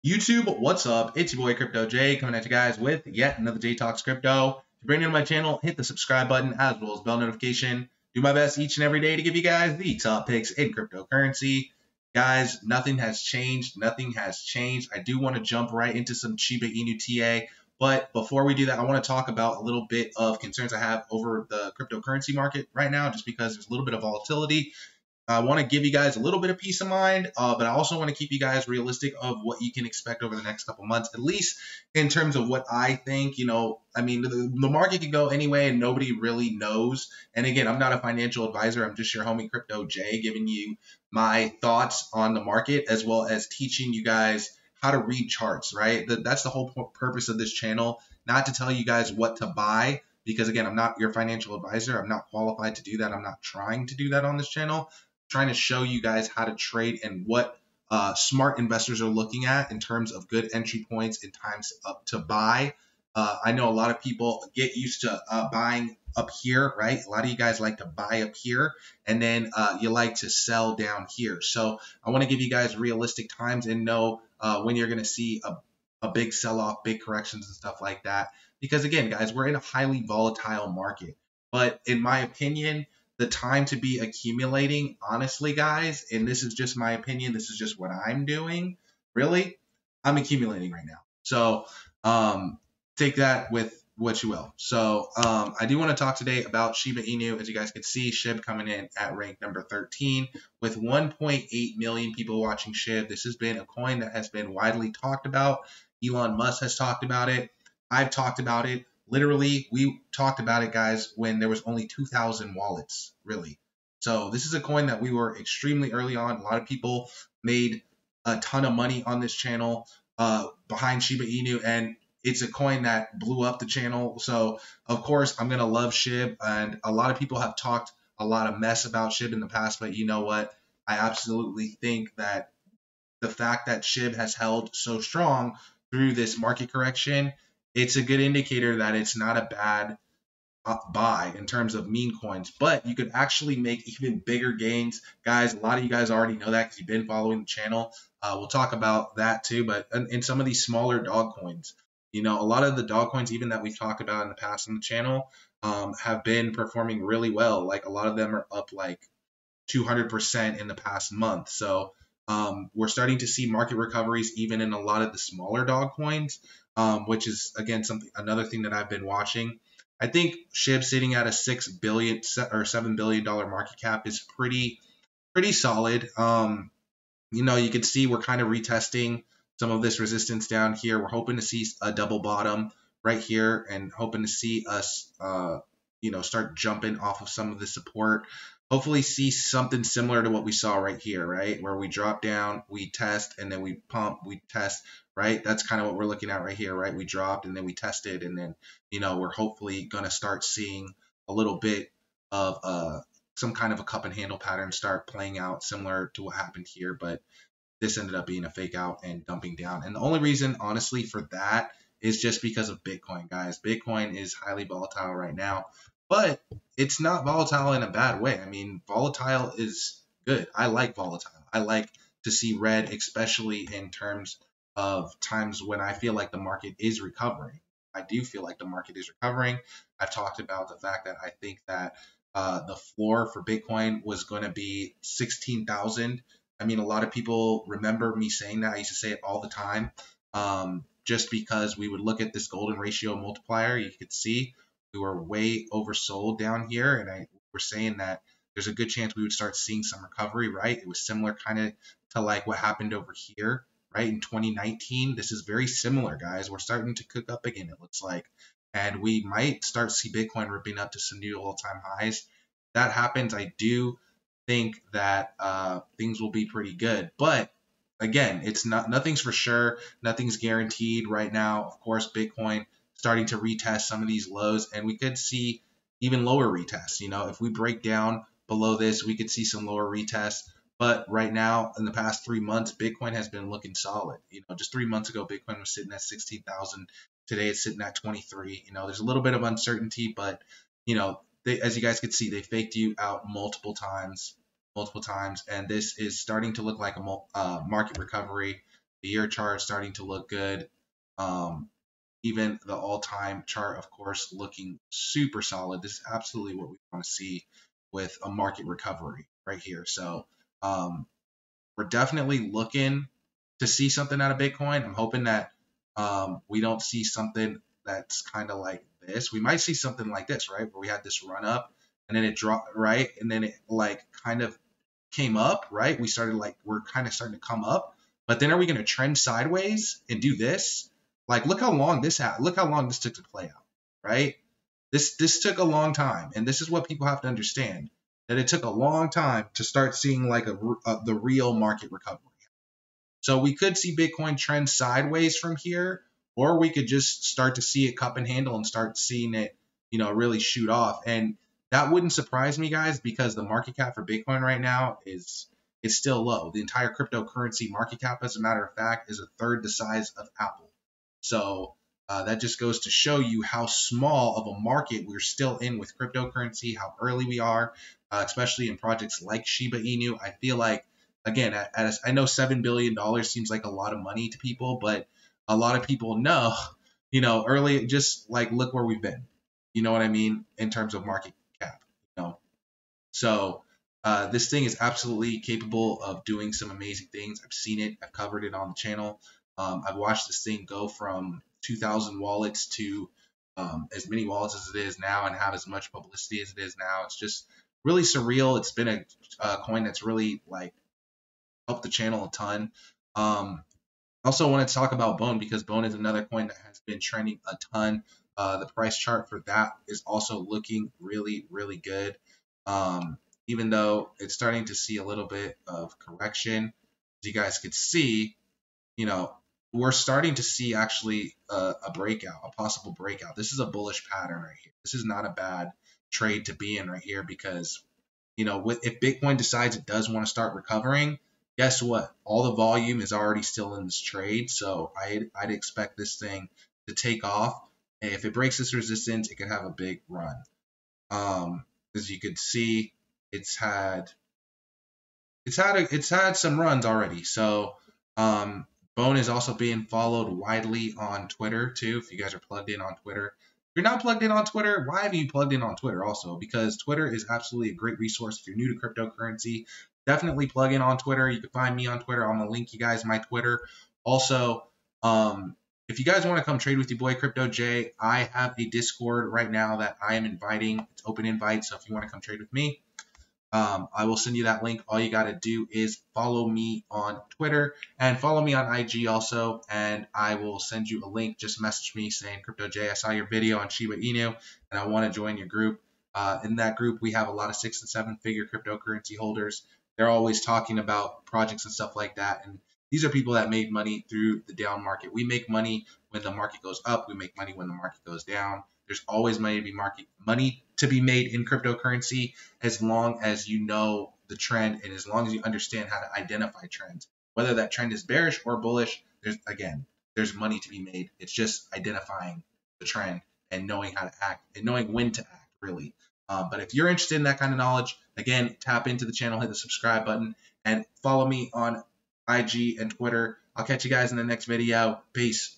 YouTube, what's up? It's your boy Crypto J coming at you guys with yet another J Talks Crypto. If you're brand new to my channel, hit the subscribe button as well as bell notification. Do my best each and every day to give you guys the top picks in cryptocurrency. Guys, nothing has changed. Nothing has changed. I do want to jump right into some Shiba Inu TA. But before we do that, I want to talk about a little bit of concerns I have over the cryptocurrency market right now, just because there's a little bit of volatility. I want to give you guys a little bit of peace of mind, but I also want to keep you guys realistic of what you can expect over the next couple months, at least in terms of what I think. I mean, the market can go anyway and nobody really knows. And again, I'm not a financial advisor. I'm just your homie Crypto J giving you my thoughts on the market as well as teaching you guys how to read charts, right? That's the whole purpose of this channel, not to tell you guys what to buy, because again, I'm not your financial advisor. I'm not qualified to do that. I'm not trying to do that on this channel. Trying to show you guys how to trade and what smart investors are looking at in terms of good entry points and times up to buy. I know a lot of people get used to buying up here, right? A lot of you guys like to buy up here and then you like to sell down here. So I want to give you guys realistic times and know when you're going to see a big sell-off, big corrections and stuff like that. Because again, guys, we're in a highly volatile market. But in my opinion, the time to be accumulating, honestly, guys, and this is just my opinion, this is just what I'm doing, really, I'm accumulating right now. So take that with what you will. So I do want to talk today about Shiba Inu. As you guys can see, SHIB coming in at rank number 13 with 1.8 million people watching SHIB. This has been a coin that has been widely talked about. Elon Musk has talked about it. I've talked about it. Literally, we talked about it, guys, when there was only 2,000 wallets, really. So this is a coin that we were extremely early on. A lot of people made a ton of money on this channel behind Shiba Inu, and it's a coin that blew up the channel. So, of course, I'm going to love SHIB, and a lot of people have talked a lot of mess about SHIB in the past, but you know what? I absolutely think that the fact that SHIB has held so strong through this market correction, it's a good indicator that it's not a bad buy in terms of meme coins, but you could actually make even bigger gains. Guys, a lot of you guys already know that because you've been following the channel. We'll talk about that too, but in some of these smaller dog coins, a lot of the dog coins even that we've talked about in the past on the channel have been performing really well. Like a lot of them are up like 200% in the past month. So we're starting to see market recoveries even in a lot of the smaller dog coins. Which is again another thing that I've been watching. I think SHIB sitting at a $6 billion or $7 billion market cap is pretty solid. You can see we're kind of retesting some of this resistance down here. We're hoping to see a double bottom right here and hoping to see us start jumping off of some of the support. Hopefully see something similar to what we saw right here, right? Where we drop down, we test, and then we pump, we test, right? That's kind of what we're looking at right here, right? We dropped and then we tested, and then, we're hopefully going to start seeing a little bit of some kind of a cup and handle pattern start playing out similar to what happened here, but this ended up being a fake out and dumping down. And the only reason, honestly, for that is just because of Bitcoin, guys. Bitcoin is highly volatile right now. But it's not volatile in a bad way. I mean, volatile is good. I like volatile. I like to see red, especially in terms of times when I feel like the market is recovering. I do feel like the market is recovering. I've talked about the fact that I think that the floor for Bitcoin was going to be 16,000. I mean, a lot of people remember me saying that. I used to say it all the time. Just because we would look at this golden ratio multiplier, you could see we were way oversold down here, and we're saying that there's a good chance we would start seeing some recovery, right? It was similar kind of to like what happened over here, right? In 2019, this is very similar, guys. We're starting to cook up again, it looks like, and we might start to see Bitcoin ripping up to some new all-time highs. If that happens, I do think that things will be pretty good, but again, nothing's for sure, nothing's guaranteed right now. Of course, Bitcoin starting to retest some of these lows, and we could see even lower retests. If we break down below this, we could see some lower retests. But right now, in the past 3 months, Bitcoin has been looking solid. Just 3 months ago, Bitcoin was sitting at 16,000. Today, it's sitting at 23. There's a little bit of uncertainty, but as you guys can see, they faked you out multiple times, and this is starting to look like a market recovery. The year chart starting to look good. Even the all-time chart, of course, looking super solid. This is absolutely what we want to see with a market recovery right here. So we're definitely looking to see something out of Bitcoin. I'm hoping that we don't see something that's kind of like this. We might see something like this, right? Where we had this run up and then it dropped, right? And then it like kind of came up, right? We're kind of starting to come up, but then are we going to trend sideways and do this? Like, look how long this took to play out, right? This took a long time, and this is what people have to understand, that it took a long time to start seeing like the real market recovery. So we could see Bitcoin trend sideways from here, or we could just start to see it cup and handle and start seeing it, really shoot off. And that wouldn't surprise me, guys, because the market cap for Bitcoin right now is still low. The entire cryptocurrency market cap, as a matter of fact, is a third the size of Apple. So that just goes to show you how small of a market we're still in with cryptocurrency, how early we are, especially in projects like Shiba Inu. I feel like, again, I know $7 billion seems like a lot of money to people, but a lot of people know, early, just like look where we've been. You know what I mean? In terms of market cap, So this thing is absolutely capable of doing some amazing things. I've seen it. I've covered it on the channel. I've watched this thing go from 2,000 wallets to as many wallets as it is now and have as much publicity as it is now. It's just really surreal. It's been a coin that's really like helped the channel a ton. Also wanted to talk about Bone because Bone is another coin that has been trending a ton. The price chart for that is also looking really, really good. Even though it's starting to see a little bit of correction, as you guys could see, we're starting to see actually a breakout, a possible breakout. This is a bullish pattern right here. This is not a bad trade to be in right here because, if Bitcoin decides it does want to start recovering, guess what? All the volume is already still in this trade. So I'd expect this thing to take off. And if it breaks this resistance, it could have a big run. As you could see, it's had some runs already. So Bone is also being followed widely on Twitter too. If you guys are plugged in on Twitter, if you're not plugged in on Twitter, why haven't you plugged in on Twitter also? Because Twitter is absolutely a great resource if you're new to cryptocurrency. Definitely plug in on Twitter. You can find me on Twitter. I'm gonna link you guys my Twitter. Also, if you guys want to come trade with your boy Crypto J, I have a Discord right now that I am inviting. It's open invite, so if you want to come trade with me, I will send you that link. All you got to do is follow me on Twitter and follow me on IG also, and I will send you a link. Just message me saying, Crypto J, I saw your video on Shiba Inu, and I want to join your group. In that group, we have a lot of 6- and 7-figure cryptocurrency holders. They're always talking about projects and stuff like that, and these are people that made money through the down market. We make money when the market goes up. We make money when the market goes down. There's always money to be made in cryptocurrency as long as you know the trend and as long as you understand how to identify trends. Whether that trend is bearish or bullish, there's money to be made. It's just identifying the trend and knowing how to act and knowing when to act, really. But if you're interested in that kind of knowledge, again, tap into the channel, hit the subscribe button, and follow me on IG and Twitter. I'll catch you guys in the next video. Peace.